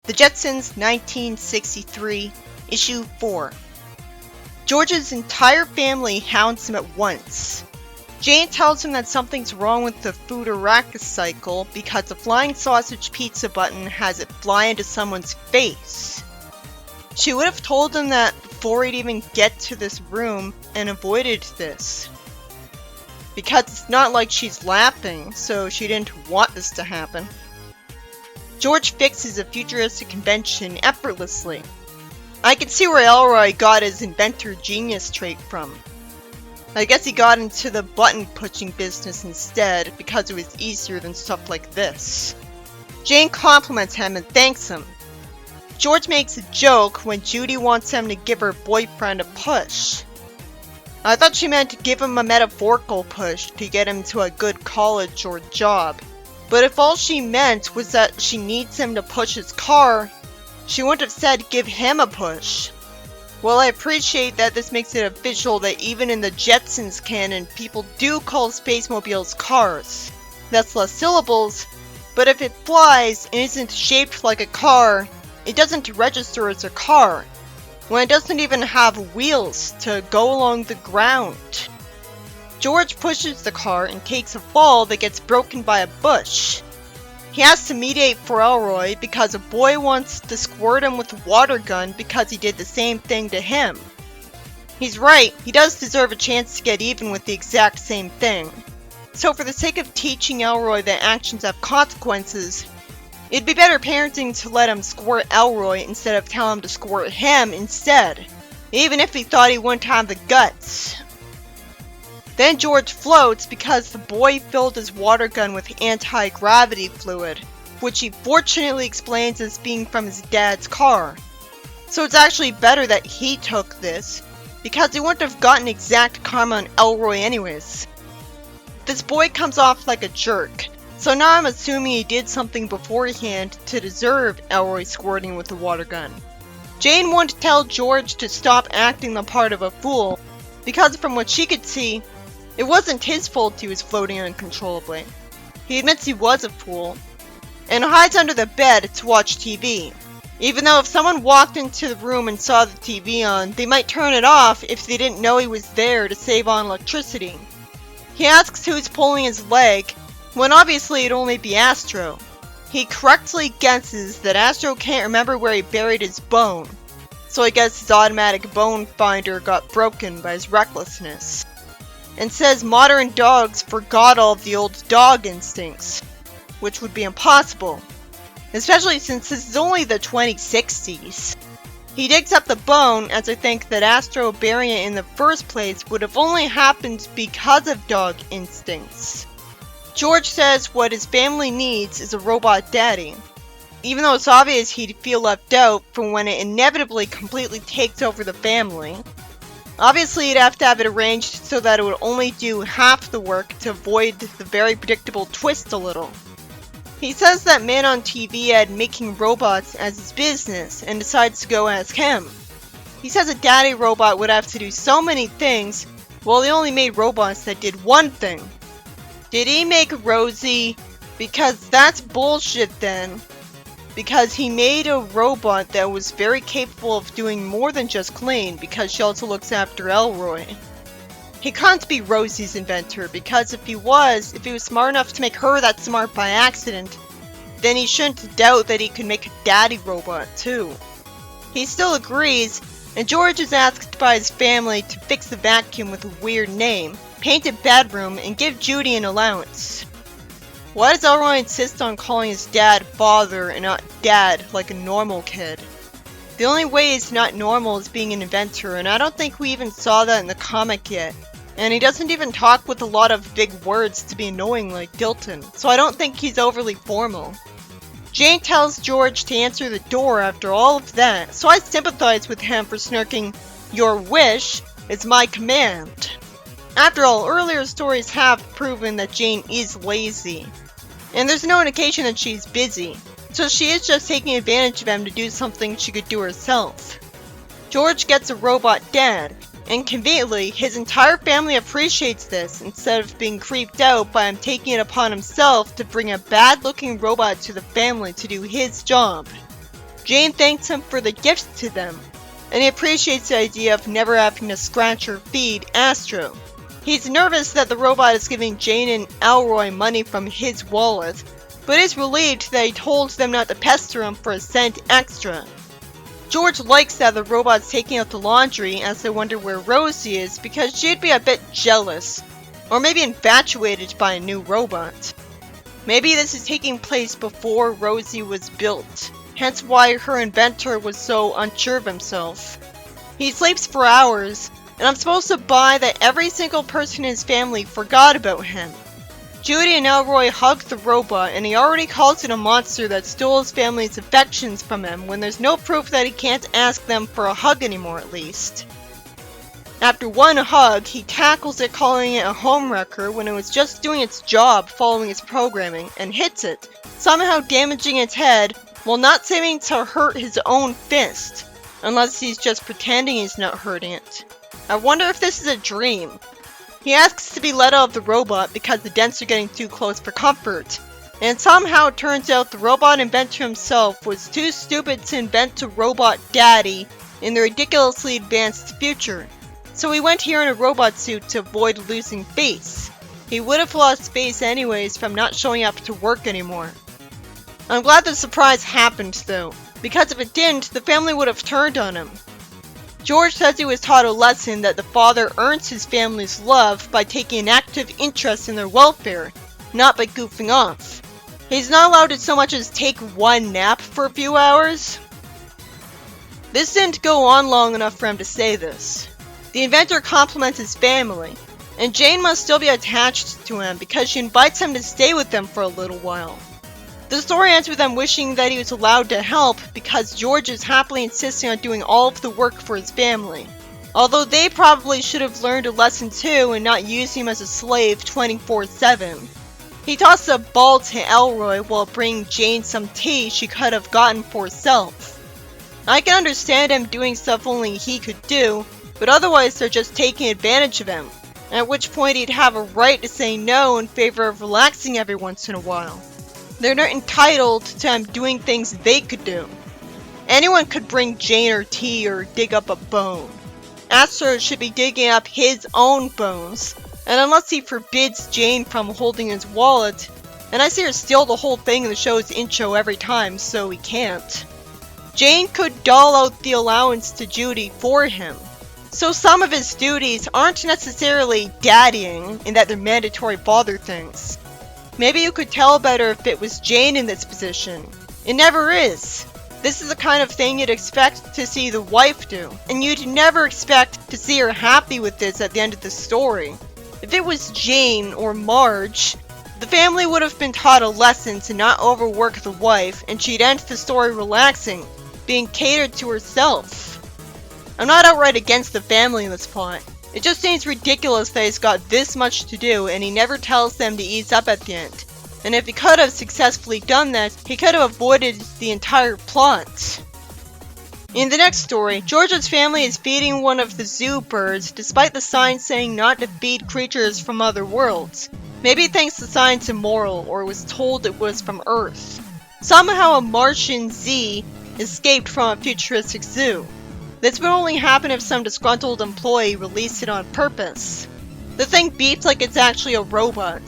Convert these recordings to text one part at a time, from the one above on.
The Jetsons, 1963, Issue 4. George's entire family hounds him at once. Jane tells him that something's wrong with the food Arrakis cycle because the flying sausage pizza button has it fly into someone's face. She would have told him that before he'd even get to this room and avoided this. Because it's not like she's laughing, so she didn't want this to happen. George fixes a futuristic invention effortlessly. I can see where Elroy got his inventor genius trait from. I guess he got into the button pushing business instead because it was easier than stuff like this. Jane compliments him and thanks him. George makes a joke when Judy wants him to give her boyfriend a push. I thought she meant to give him a metaphorical push to get him to a good college or job. But if all she meant was that she needs him to push his car, she wouldn't have said give him a push. Well, I appreciate that this makes it official that even in the Jetsons canon, people do call spacemobiles cars. That's less syllables, but if it flies and isn't shaped like a car, it doesn't register as a car, when it doesn't even have wheels to go along the ground. George pushes the car and takes a fall that gets broken by a bush. He has to mediate for Elroy because a boy wants to squirt him with a water gun because he did the same thing to him. He's right, he does deserve a chance to get even with the exact same thing. So for the sake of teaching Elroy that actions have consequences, it'd be better parenting to let him squirt Elroy instead of tell him to squirt him instead, even if he thought he wouldn't have the guts. Then George floats because the boy filled his water gun with anti-gravity fluid, which he fortunately explains as being from his dad's car. So it's actually better that he took this, because he wouldn't have gotten exact karma on Elroy anyways. This boy comes off like a jerk, so now I'm assuming he did something beforehand to deserve Elroy squirting with the water gun. Jane wanted to tell George to stop acting the part of a fool, because from what she could see, it wasn't his fault he was floating uncontrollably. He admits he was a fool, and hides under the bed to watch TV. Even though if someone walked into the room and saw the TV on, they might turn it off if they didn't know he was there to save on electricity. He asks who's pulling his leg, when obviously it'd only be Astro. He correctly guesses that Astro can't remember where he buried his bone, so I guess his automatic bone finder got broken by his recklessness. And says modern dogs forgot all of the old dog instincts, which would be impossible, especially since this is only the 2060s. He digs up the bone as I think that Astro burying it in the first place would have only happened because of dog instincts. George says what his family needs is a robot daddy, even though it's obvious he'd feel left out from when it inevitably completely takes over the family. Obviously, he'd have to have it arranged so that it would only do half the work to avoid the very predictable twist a little. He says that man on TV had making robots as his business and decides to go ask him. He says a daddy robot would have to do so many things, while he only made robots that did one thing. Did he make Rosie? Because that's bullshit then. Because he made a robot that was very capable of doing more than just clean, because she also looks after Elroy. He can't be Rosie's inventor, because if he was smart enough to make her that smart by accident, then he shouldn't doubt that he could make a daddy robot too. He still agrees, and George is asked by his family to fix the vacuum with a weird name, paint a bedroom, and give Judy an allowance. Why does Elroy insist on calling his dad father and not dad like a normal kid? The only way he's not normal is being an inventor, and I don't think we even saw that in the comic yet. And he doesn't even talk with a lot of big words to be annoying like Dilton, so I don't think he's overly formal. Jane tells George to answer the door after all of that, so I sympathize with him for snarking, "Your wish is my command." After all, earlier stories have proven that Jane is lazy, and there's no indication that she's busy, so she is just taking advantage of him to do something she could do herself. George gets a robot dad, and conveniently, his entire family appreciates this instead of being creeped out by him taking it upon himself to bring a bad-looking robot to the family to do his job. Jane thanks him for the gifts to them, and he appreciates the idea of never having to scratch or feed Astro. He's nervous that the robot is giving Jane and Elroy money from his wallet, but is relieved that he told them not to pester him for a cent extra. George likes that the robot's taking out the laundry as they wonder where Rosie is because she'd be a bit jealous, or maybe infatuated by a new robot. Maybe this is taking place before Rosie was built, hence why her inventor was so unsure of himself. He sleeps for hours, and I'm supposed to buy that every single person in his family forgot about him. Judy and Elroy hug the robot, and he already calls it a monster that stole his family's affections from him when there's no proof that he can't ask them for a hug anymore at least. After one hug, he tackles it, calling it a homewrecker when it was just doing its job following its programming, and hits it, somehow damaging its head while not seeming to hurt his own fist, unless he's just pretending he's not hurting it. I wonder if this is a dream. He asks to be let out of the robot because the dents are getting too close for comfort, and somehow it turns out the robot inventor himself was too stupid to invent a robot daddy in the ridiculously advanced future, so he went here in a robot suit to avoid losing face. He would have lost face anyways from not showing up to work anymore. I'm glad the surprise happened though, because if it didn't, the family would have turned on him. George says he was taught a lesson that the father earns his family's love by taking an active interest in their welfare, not by goofing off. He's not allowed to so much as take one nap for a few hours. This didn't go on long enough for him to say this. The inventor compliments his family, and Jane must still be attached to him because she invites him to stay with them for a little while. The story ends with them wishing that he was allowed to help because George is happily insisting on doing all of the work for his family. Although they probably should have learned a lesson too and not use him as a slave 24/7. He tosses a ball to Elroy while bringing Jane some tea she could have gotten for herself. I can understand him doing stuff only he could do, but otherwise they're just taking advantage of him, at which point he'd have a right to say no in favor of relaxing every once in a while. They're not entitled to him doing things they could do. Anyone could bring Jane her tea or dig up a bone. Astro should be digging up his own bones, and unless he forbids Jane from holding his wallet, and I see her steal the whole thing in the show's intro every time, so he can't. Jane could doll out the allowance to Judy for him, so some of his duties aren't necessarily daddying in that they're mandatory father things. Maybe you could tell better if it was Jane in this position. It never is. This is the kind of thing you'd expect to see the wife do, and you'd never expect to see her happy with this at the end of the story. If it was Jane or Marge, the family would have been taught a lesson to not overwork the wife, and she'd end the story relaxing, being catered to herself. I'm not outright against the family in this plot. It just seems ridiculous that he's got this much to do and he never tells them to ease up at the end. And if he could have successfully done that, he could have avoided the entire plot. In the next story, George's family is feeding one of the zoo birds despite the sign saying not to feed creatures from other worlds. Maybe it thinks the sign's immoral or was told it was from Earth. Somehow a Martian Z escaped from a futuristic zoo. This would only happen if some disgruntled employee released it on purpose. The thing beeps like it's actually a robot,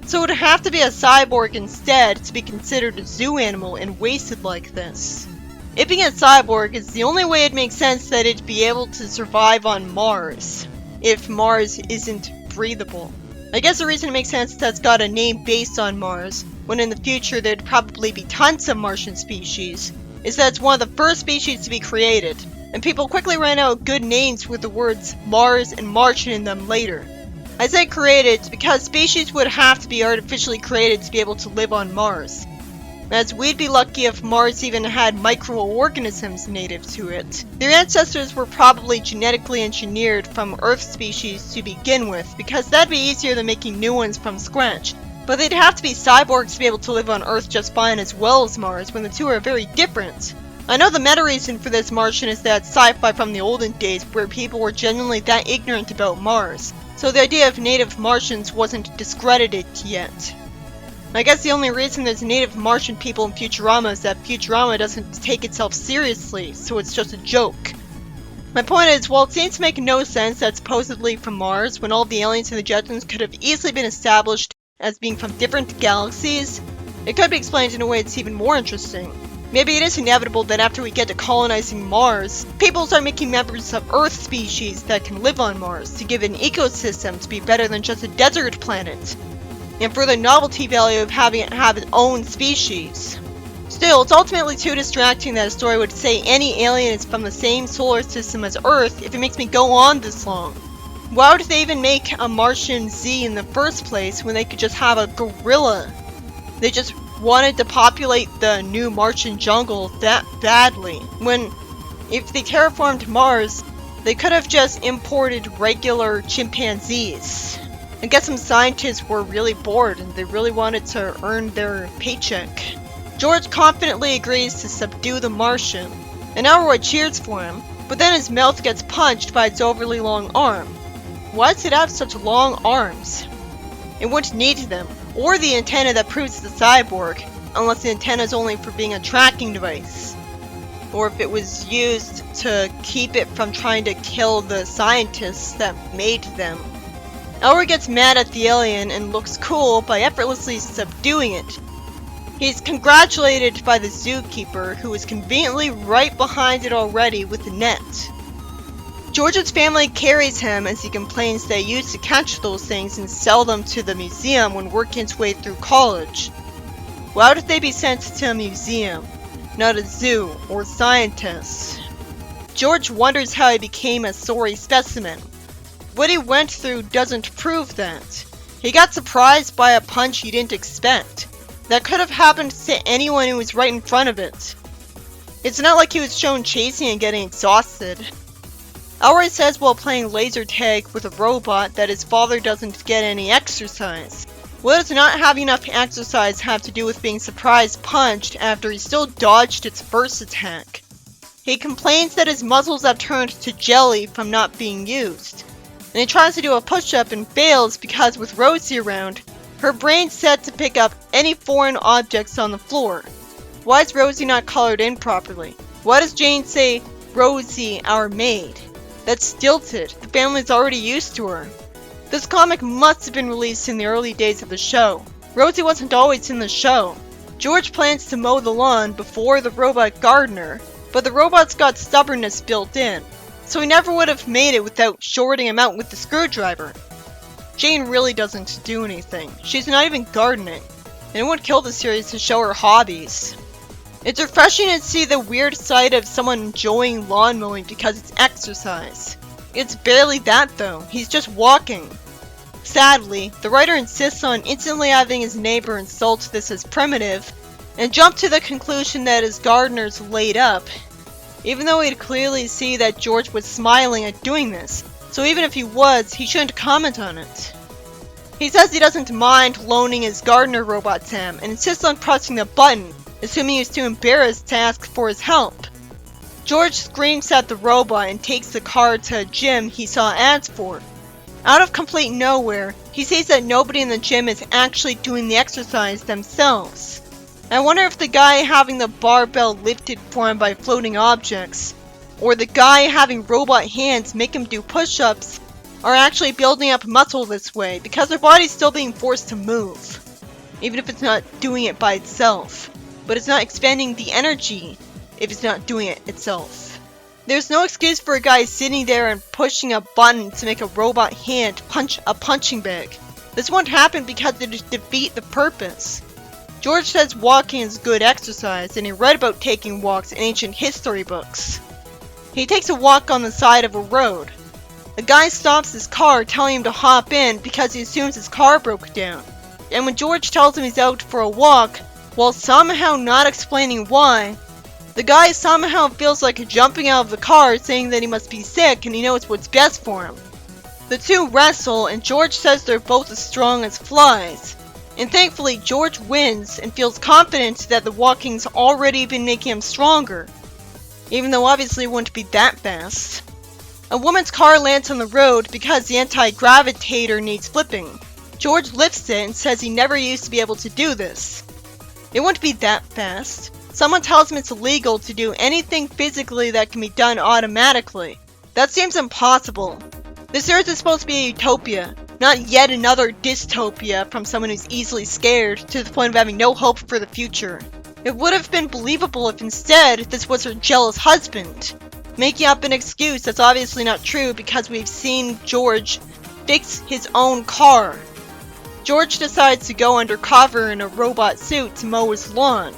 so it would have to be a cyborg instead to be considered a zoo animal and wasted like this. It being a cyborg is the only way it makes sense that it'd be able to survive on Mars, if Mars isn't breathable. I guess the reason it makes sense is that it's got a name based on Mars, when in the future there'd probably be tons of Martian species, is that it's one of the first species to be created, and people quickly ran out of good names with the words Mars and Martian in them later. I say created because species would have to be artificially created to be able to live on Mars, as we'd be lucky if Mars even had microorganisms native to it. Their ancestors were probably genetically engineered from Earth species to begin with, because that'd be easier than making new ones from scratch. But they'd have to be cyborgs to be able to live on Earth just fine as well as Mars, when the two are very different. I know the meta reason for this Martian is that sci-fi from the olden days where people were genuinely that ignorant about Mars, so the idea of native Martians wasn't discredited yet. I guess the only reason there's native Martian people in Futurama is that Futurama doesn't take itself seriously, so it's just a joke. My point is, while it seems to make no sense that supposedly from Mars, when all of the aliens in the Jetsons could have easily been established as being from different galaxies, it could be explained in a way that's even more interesting. Maybe it is inevitable that after we get to colonizing Mars, people start making members of Earth species that can live on Mars to give an ecosystem to be better than just a desert planet, and for the novelty value of having it have its own species. Still, it's ultimately too distracting that a story would say any alien is from the same solar system as Earth if it makes me go on this long. Why would they even make a Martian Z in the first place when they could just have a gorilla? They just wanted to populate the new Martian jungle that badly, when if they terraformed Mars, they could have just imported regular chimpanzees. I guess some scientists were really bored and they really wanted to earn their paycheck. George confidently agrees to subdue the Martian, and Elroy cheers for him, but then his mouth gets punched by its overly long arm. Why does it have such long arms? It wouldn't need them, or the antenna that proves it's a cyborg, unless the antenna is only for being a tracking device, or if it was used to keep it from trying to kill the scientists that made them. Elroy gets mad at the alien and looks cool by effortlessly subduing it. He's congratulated by the zookeeper, who is conveniently right behind it already with the net. George's family carries him as he complains they used to catch those things and sell them to the museum when working its way through college. Why would they be sent to a museum, not a zoo or scientists? George wonders how he became a sorry specimen. What he went through doesn't prove that. He got surprised by a punch he didn't expect. That could have happened to anyone who was right in front of it. It's not like he was shown chasing and getting exhausted. Elroy says while playing laser tag with a robot that his father doesn't get any exercise. What does not having enough exercise have to do with being surprise punched after he still dodged its first attack? He complains that his muscles have turned to jelly from not being used, and he tries to do a push-up and fails because with Rosie around, her brain's set to pick up any foreign objects on the floor. Why is Rosie not colored in properly? Why does Jane say, "Rosie, our maid"? That's stilted. The family's already used to her. This comic must have been released in the early days of the show. Rosie wasn't always in the show. George plans to mow the lawn before the robot gardener, but the robot's got stubbornness built in, so he never would have made it without shorting him out with the screwdriver. Jane really doesn't do anything. She's not even gardening. And it wouldn't kill the series to show her hobbies. It's refreshing to see the weird side of someone enjoying lawn mowing because it's exercise. It's barely that though, he's just walking. Sadly, the writer insists on instantly having his neighbor insult this as primitive, and jump to the conclusion that his gardener's laid up, even though he'd clearly see that George was smiling at doing this, so even if he was, he shouldn't comment on it. He says he doesn't mind loaning his gardener robot to him, and insists on pressing the button, assuming he's too embarrassed to ask for his help. George screams at the robot and takes the car to a gym he saw ads for. Out of complete nowhere, he sees that nobody in the gym is actually doing the exercise themselves. I wonder if the guy having the barbell lifted for him by floating objects, or the guy having robot hands make him do push-ups, are actually building up muscle this way because their body's still being forced to move, even if it's not doing it by itself. But it's not expending the energy if it's not doing it itself. There's no excuse for a guy sitting there and pushing a button to make a robot hand punch a punching bag. This won't happen because it would defeat the purpose. George says walking is good exercise, and he read about taking walks in ancient history books. He takes a walk on the side of a road. A guy stops his car telling him to hop in because he assumes his car broke down. And when George tells him he's out for a walk, while somehow not explaining why, the guy somehow feels like jumping out of the car, saying that he must be sick and he knows what's best for him. The two wrestle, and George says they're both as strong as flies. And thankfully, George wins and feels confident that the walking's already been making him stronger, even though obviously it wouldn't be that fast. A woman's car lands on the road because the anti-gravitator needs flipping. George lifts it and says he never used to be able to do this. It wouldn't be that fast. Someone tells him it's illegal to do anything physically that can be done automatically. That seems impossible. This Earth is supposed to be a utopia, not yet another dystopia from someone who's easily scared to the point of having no hope for the future. It would have been believable if instead this was her jealous husband, making up an excuse that's obviously not true because we've seen George fix his own car. George decides to go undercover in a robot suit to mow his lawn.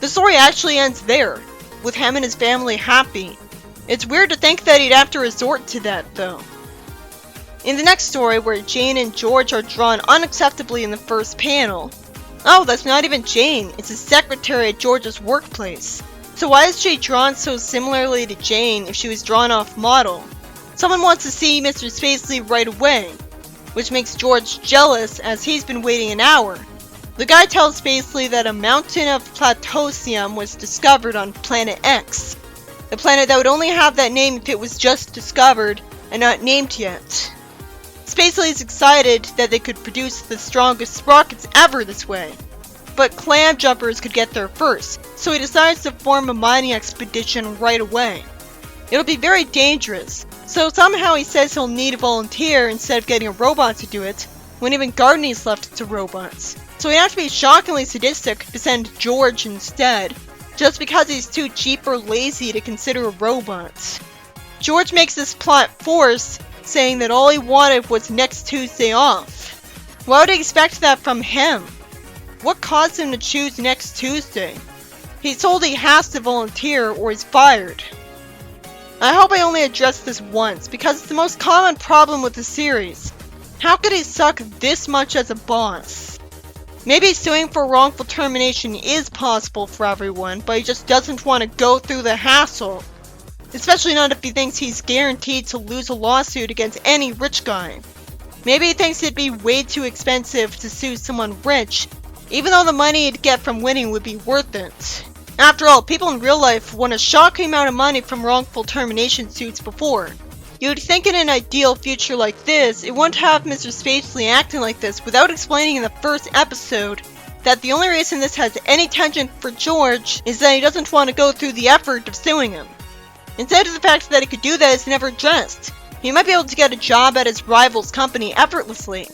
The story actually ends there, with him and his family happy. It's weird to think that he'd have to resort to that, though. In the next story, where Jane and George are drawn unacceptably in the first panel. Oh, that's not even Jane, it's a secretary at George's workplace. So why is she drawn so similarly to Jane if she was drawn off model? Someone wants to see Mr. Spacely right away, which makes George jealous as he's been waiting an hour. The guy tells Spacely that a mountain of plutonium was discovered on Planet X, a planet that would only have that name if it was just discovered and not named yet. Spacely is excited that they could produce the strongest rockets ever this way, but clam jumpers could get there first, so he decides to form a mining expedition right away. It'll be very dangerous, so somehow he says he'll need a volunteer instead of getting a robot to do it, when even gardening's left to robots. So he'd have to be shockingly sadistic to send George instead, just because he's too cheap or lazy to consider a robot. George makes this plot force, saying that all he wanted was next Tuesday off. Why would he expect that from him? What caused him to choose next Tuesday? He's told he has to volunteer or he's fired. I hope I only addressed this once, because it's the most common problem with the series. How could he suck this much as a boss? Maybe suing for wrongful termination is possible for everyone, but he just doesn't want to go through the hassle. Especially not if he thinks he's guaranteed to lose a lawsuit against any rich guy. Maybe he thinks it'd be way too expensive to sue someone rich, even though the money he'd get from winning would be worth it. After all, people in real life won a shocking amount of money from wrongful termination suits before. You'd think in an ideal future like this, it wouldn't have Mr. Spacely acting like this without explaining in the first episode that the only reason this has any tension for George is that he doesn't want to go through the effort of suing him. Instead of the fact that he could do that is never addressed. He might be able to get a job at his rival's company effortlessly,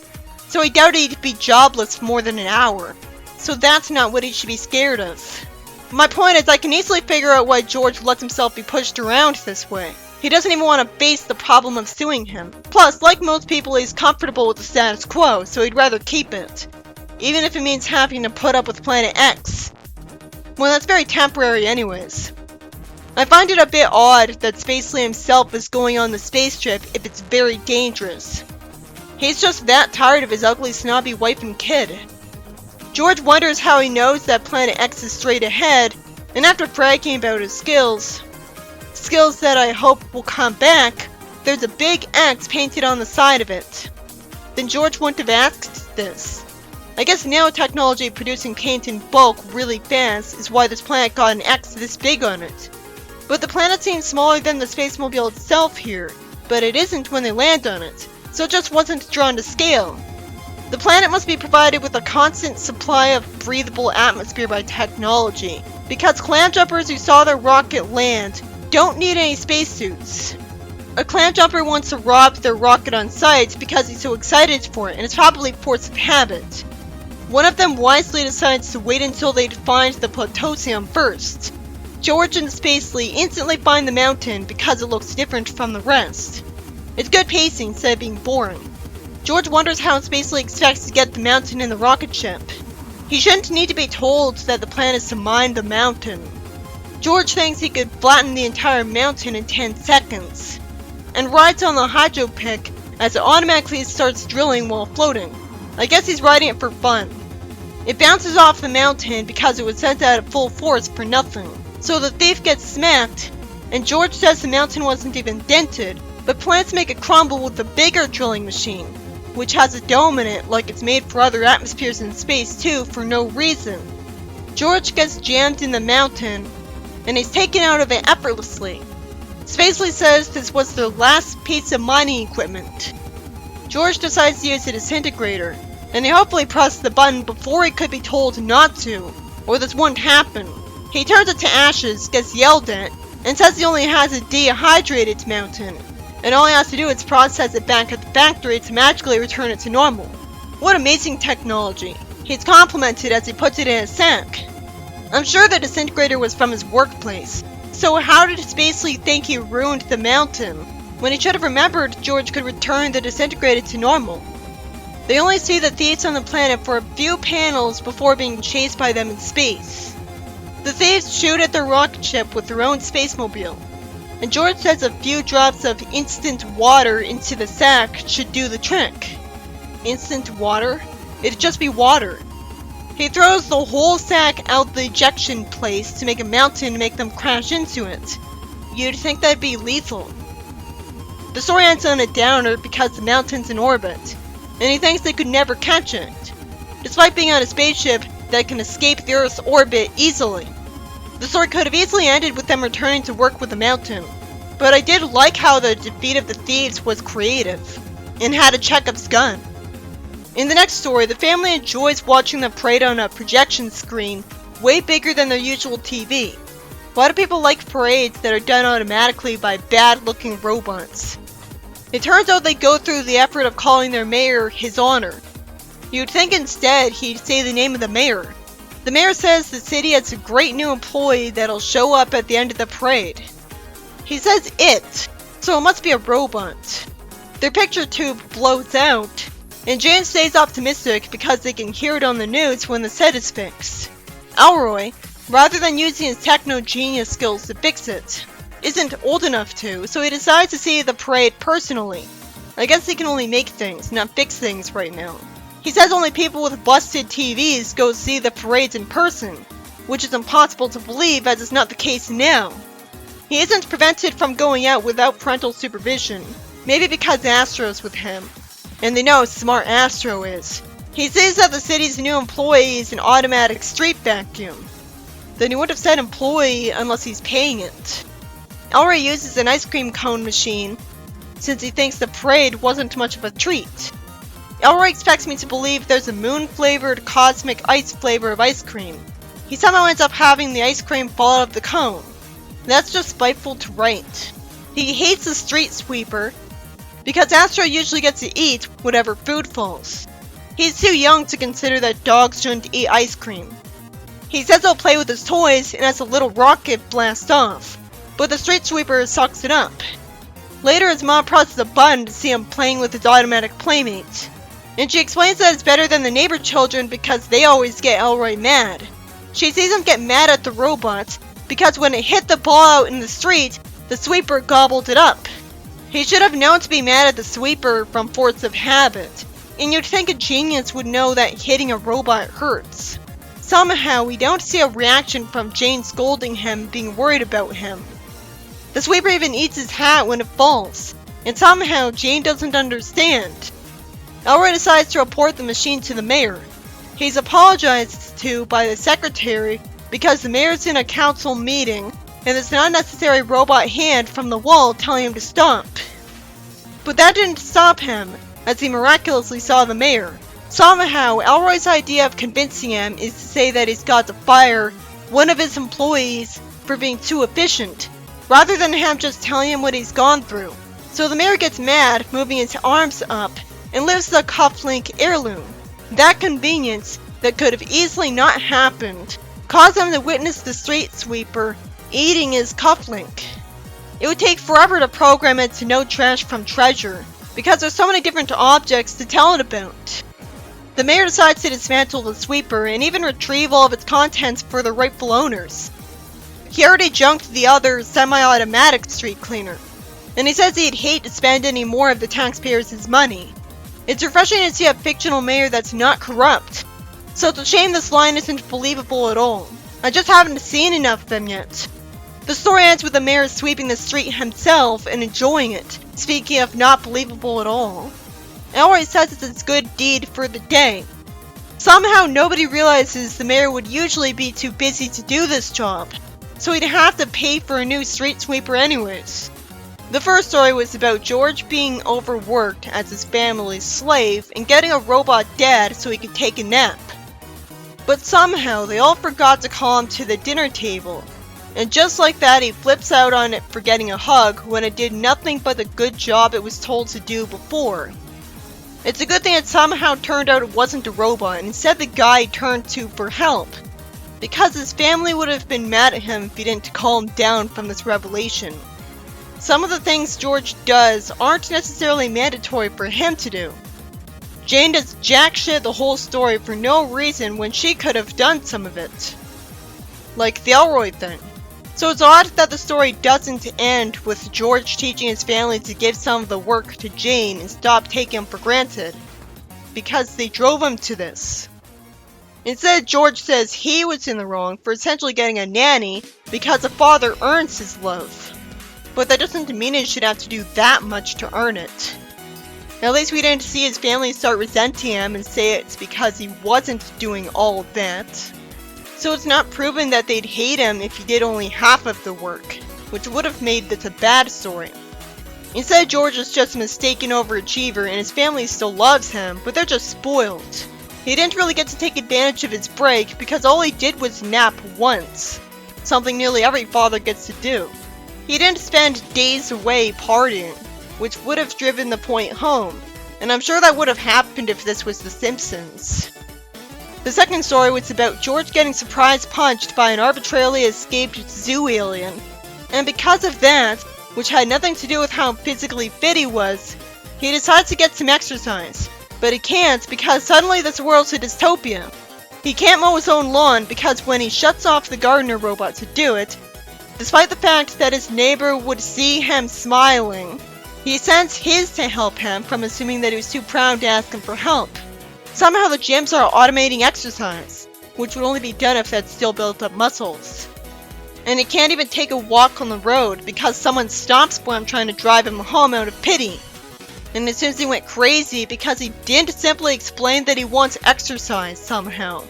so he doubted he'd be jobless for more than an hour. So that's not what he should be scared of. My point is, I can easily figure out why George lets himself be pushed around this way. He doesn't even want to face the problem of suing him. Plus, like most people, he's comfortable with the status quo, so he'd rather keep it. Even if it means having to put up with Planet X. Well, that's very temporary anyways. I find it a bit odd that Spacely himself is going on the space trip if it's very dangerous. He's just that tired of his ugly, snobby wife and kid. George wonders how he knows that Planet X is straight ahead, and after bragging about his skills that I hope will come back, there's a big X painted on the side of it. Then George wouldn't have asked this. I guess nanotechnology producing paint in bulk really fast is why this planet got an X this big on it. But the planet seems smaller than the spacemobile itself here, but it isn't when they land on it, so it just wasn't drawn to scale. The planet must be provided with a constant supply of breathable atmosphere by technology, because clam jumpers who saw their rocket land don't need any spacesuits. A clam jumper wants to rob their rocket on sight because he's so excited for it, and it's probably force of habit. One of them wisely decides to wait until they find the plutonium first. George and Spacely instantly find the mountain because it looks different from the rest. It's good pacing instead of being boring. George wonders how Spacely expects to get the mountain in the rocket ship. He shouldn't need to be told that the plan is to mine the mountain. George thinks he could flatten the entire mountain in 10 seconds, and rides on the hydro pick as it automatically starts drilling while floating. I guess he's riding it for fun. It bounces off the mountain because it was sent out at full force for nothing. So the thief gets smacked, and George says the mountain wasn't even dented, but plans to make it crumble with a bigger drilling machine, which has a dome in it like it's made for other atmospheres in space too for no reason. George gets jammed in the mountain, and he's taken out of it effortlessly. Spacely says this was their last piece of mining equipment. George decides to use a disintegrator, and he hopefully pressed the button before he could be told not to, or this wouldn't happen. He turns it to ashes, gets yelled at, and says he only has a dehydrated mountain, and all he has to do is process it back at the factory to magically return it to normal. What amazing technology. He's complimented as he puts it in a sack. I'm sure the disintegrator was from his workplace, so how did Spacely think he ruined the mountain, when he should have remembered George could return the disintegrator to normal? They only see the thieves on the planet for a few panels before being chased by them in space. The thieves shoot at their rocket ship with their own spacemobile, and George says a few drops of instant water into the sack should do the trick. Instant water? It'd just be water. He throws the whole sack out the ejection place to make a mountain to make them crash into it. You'd think that'd be lethal. The story ends on a downer because the mountain's in orbit, and he thinks they could never catch it, despite being on a spaceship that can escape the Earth's orbit easily. The story could have easily ended with them returning to work with the mountain, but I did like how the defeat of the thieves was creative, and had a Chekhov's gun. In the next story, the family enjoys watching the parade on a projection screen way bigger than their usual TV. Why do people like parades that are done automatically by bad-looking robots? It turns out they go through the effort of calling their mayor His Honor. You'd think instead he'd say the name of the mayor. The mayor says the city has a great new employee that'll show up at the end of the parade. He says it, so it must be a robot. Their picture tube blows out, and Jane stays optimistic because they can hear it on the news when the set is fixed. Elroy, rather than using his techno-genius skills to fix it, isn't old enough to, so he decides to see the parade personally. I guess he can only make things, not fix things right now. He says only people with busted TVs go see the parades in person, which is impossible to believe as it's not the case now. He isn't prevented from going out without parental supervision, maybe because Astro's with him, and they know how smart Astro is. He sees that the city's new employee is an automatic street vacuum. Then he would have said employee unless he's paying it. Elroy uses an ice cream cone machine since he thinks the parade wasn't much of a treat. Elroy expects me to believe there's a moon-flavored cosmic ice flavor of ice cream. He somehow ends up having the ice cream fall out of the cone. That's just spiteful to write. He hates the street sweeper because Astro usually gets to eat whatever food falls. He's too young to consider that dogs shouldn't eat ice cream. He says he'll play with his toys and has a little rocket blast off, but the street sweeper sucks it up. Later, his mom presses a button to see him playing with his automatic playmate, and she explains that it's better than the neighbor children because they always get Elroy mad. She sees him get mad at the robot because when it hit the ball out in the street, the sweeper gobbled it up. He should have known to be mad at the sweeper from force of habit, and you'd think a genius would know that hitting a robot hurts. Somehow, we don't see a reaction from Jane scolding him, being worried about him. The sweeper even eats his hat when it falls, and somehow Jane doesn't understand. Elroy decides to report the machine to the mayor. He's apologized to by the secretary because the mayor's in a council meeting, and there's an unnecessary robot hand from the wall telling him to stop. But that didn't stop him, as he miraculously saw the mayor. Somehow, Elroy's idea of convincing him is to say that he's got to fire one of his employees for being too efficient, rather than him just telling him what he's gone through. So the mayor gets mad, moving his arms up, and lifts the cufflink heirloom. That convenience, that could have easily not happened, caused him to witness the street sweeper eating his cufflink. It would take forever to program it to know trash from treasure, because there's so many different objects to tell it about. The mayor decides to dismantle the sweeper and even retrieve all of its contents for the rightful owners. He already junked the other semi-automatic street cleaner, and he says he'd hate to spend any more of the taxpayers' money. It's refreshing to see a fictional mayor that's not corrupt, so it's a shame this line isn't believable at all. I just haven't seen enough of them yet. The story ends with the mayor sweeping the street himself and enjoying it, speaking of not believable at all. Elroy says it's his good deed for the day. Somehow nobody realizes the mayor would usually be too busy to do this job, so he'd have to pay for a new street sweeper anyways. The first story was about George being overworked as his family's slave and getting a robot dad so he could take a nap. But somehow they all forgot to call him to the dinner table, and just like that he flips out on it for getting a hug when it did nothing but the good job it was told to do before. It's a good thing it somehow turned out it wasn't a robot and instead the guy he turned to for help, because his family would have been mad at him if he didn't calm down from this revelation. Some of the things George does aren't necessarily mandatory for him to do. Jane does jack shit the whole story for no reason when she could have done some of it. Like the Elroy thing. So it's odd that the story doesn't end with George teaching his family to give some of the work to Jane and stop taking him for granted, because they drove him to this. Instead, George says he was in the wrong for essentially getting a nanny because a father earns his love. But that doesn't mean he should have to do that much to earn it. At least we didn't see his family start resenting him and say it's because he wasn't doing all of that. So it's not proven that they'd hate him if he did only half of the work, which would have made this a bad story. Instead, George is just a mistaken overachiever and his family still loves him, but they're just spoiled. He didn't really get to take advantage of his break because all he did was nap once, something nearly every father gets to do. He didn't spend days away partying, which would have driven the point home, and I'm sure that would have happened if this was The Simpsons. The second story was about George getting surprise punched by an arbitrarily escaped zoo alien, and because of that, which had nothing to do with how physically fit he was, he decides to get some exercise, but he can't because suddenly this world's a dystopia. He can't mow his own lawn because when he shuts off the gardener robot to do it, despite the fact that his neighbor would see him smiling, he sends his to help him from assuming that he was too proud to ask him for help. Somehow the gyms are automating exercise, which would only be done if that still built up muscles. And he can't even take a walk on the road because someone stops for him trying to drive him home out of pity. And as soon as he went crazy because he didn't simply explain that he wants exercise somehow.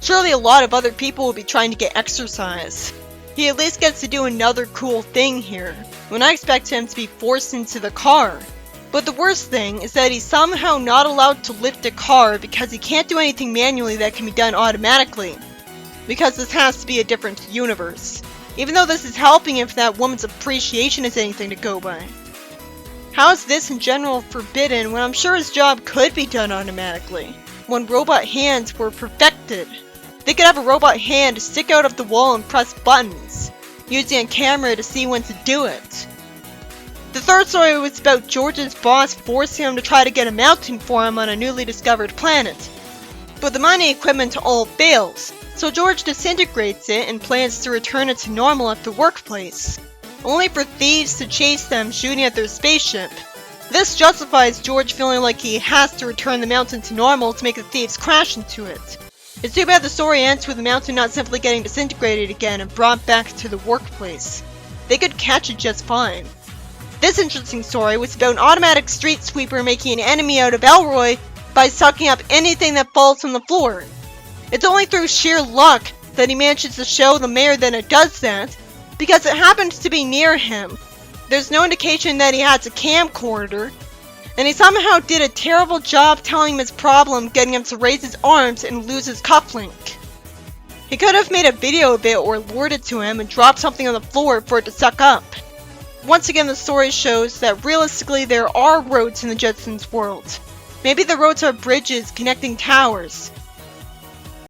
Surely a lot of other people would be trying to get exercise. He at least gets to do another cool thing here, when I expect him to be forced into the car. But the worst thing is that he's somehow not allowed to lift a car because he can't do anything manually that can be done automatically. Because this has to be a different universe. Even though this is helping if that woman's appreciation is anything to go by. How is this in general forbidden when I'm sure his job could be done automatically? When robot hands were perfected. They could have a robot hand stick out of the wall and press buttons, using a camera to see when to do it. The third story was about George's boss forcing him to try to get a mountain for him on a newly discovered planet. But the mining equipment all fails, so George disintegrates it and plans to return it to normal at the workplace, only for thieves to chase them shooting at their spaceship. This justifies George feeling like he has to return the mountain to normal to make the thieves crash into it. It's too bad the story ends with the mountain not simply getting disintegrated again and brought back to the workplace. They could catch it just fine. This interesting story was about an automatic street sweeper making an enemy out of Elroy by sucking up anything that falls from the floor. It's only through sheer luck that he manages to show the mayor that it does that, because it happened to be near him. There's no indication that he has a camcorder, and he somehow did a terrible job telling him his problem, getting him to raise his arms and lose his cufflink. He could have made a video of it or lured it to him and dropped something on the floor for it to suck up. Once again, the story shows that realistically there are roads in the Jetsons world. Maybe the roads are bridges connecting towers,